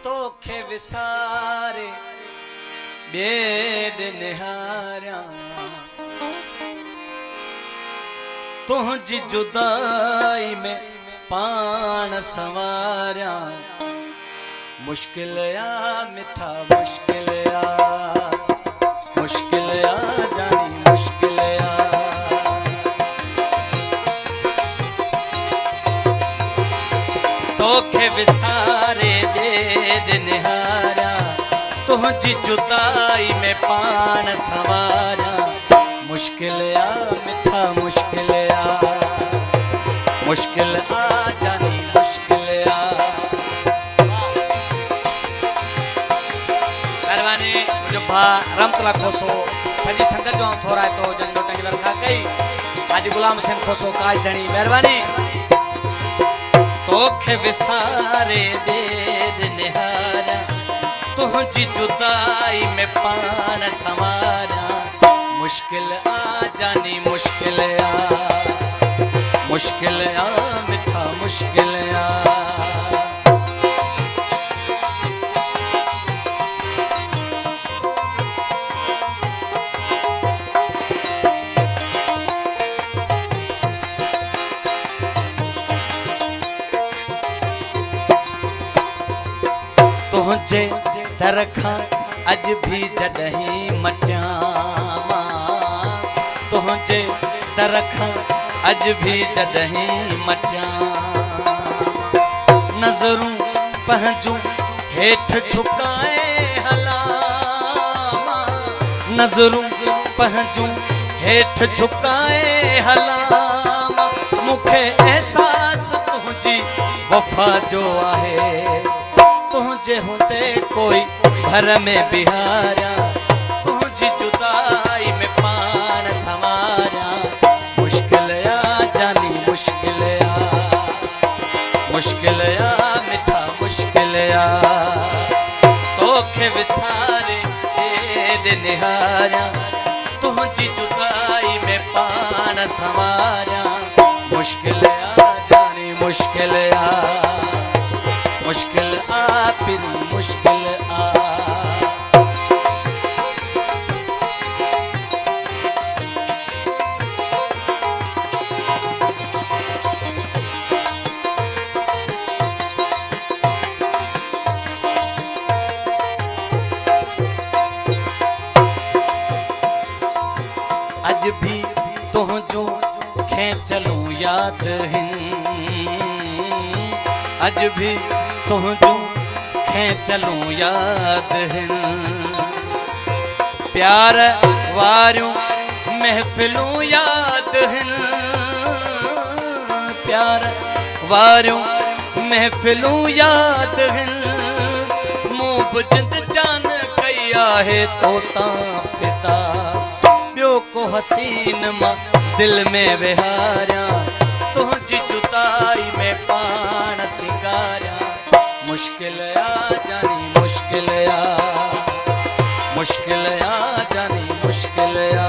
तोखे विसारे बेड निहारा तुझी जुदाई में पान संवारा मुश्किल या मिठा मुश्किल या जानी मुश्किल या तोखे विसारे बेद निहारा तुझी जुदाई में पान संवारा मुश्किल या मिठा मुश्किल या जानी मुश्किल या मेहरबानी मुझे भा रमतला खोसो सजी संगत जो थोड़ा है तो जन लोटनी वर्खा कई आज गुलाम हुसैन खोसो काज धनी मेहरबानी तोखे विसारे बेद निहारा तुझी जुदाई में पान संवारा मुश्किल आ जानी मुश्किल आ मिठा मुश्किल आ तुझे दरखा अज भी जडहीं मटियामा तुझे दरखा अज भी जडहीं मटियामा नज़रूं पंहिंजूं हेठ झुकाए हलामा नज़रूं पंहिंजूं हेठ झुकाए हलामा मूंखे एहसास तुझी वफ़ा जो आहे तुझे होते कोई भर में बिहारा तुझी जुदाई में पान संवारा मुश्किल या जानी मुश्किल या मिठा मुश्किल या तोखे विसारे बेद निहारा तुझी जुदाई में पान संवारा मुश्किल या जानी मुश्किल आ फिर मुश्किल आ अज भी तुझो खेचलूं याद हिन अज भी तुझो खेचलूं याद हिन प्यार वारियूं महफिलूं याद हिन प्यार वारियूं महफिलूं याद हिन मूं बि जिंद जान कई आहे तो तां फिदा ॿियो को हसीन मां दिल में विहारिया तुझी जुदाई में पान सिंगारिया मुश्किल या जानी मुश्किल या जानी मुश्किल या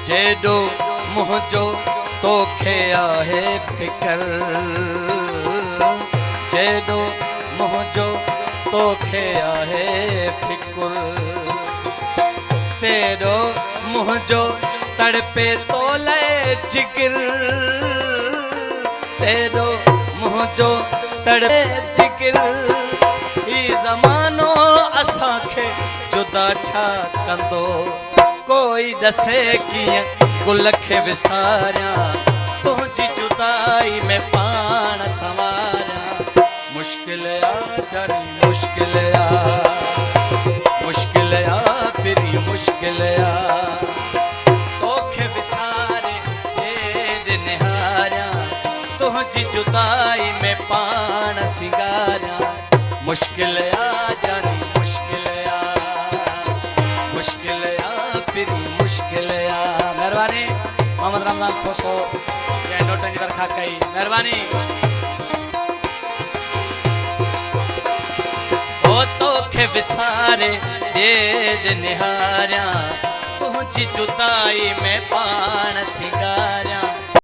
जेडो मुझो तोखे आहे फिकर जेडो मुझो तोखे आहे फिकुर तेरो मुझो तड़पे तोले जिगर तेरो मुझो तड़पे जिगर ई ज़मानो असांखे जुदा छा कंदो कोई दसे किए गुल खे विसारिया तुझी जुदाई में पान संवारा मुश्किल या जानी मुश्किल या फिरी मुश्किल या तोखे विसारे बेद निहारा तुझी जुदाई में पान सिंगारा मुश्किल या जानी मुश्किल या फिरी मुश्किल या मेहरबानी मोहम्मद रमजान खोसो जय नोटन वर्खा कई मेहरबानी खे विसारे ॾेढ निहारियां तुंहिंजी जुदाई में पाण सिंगारियां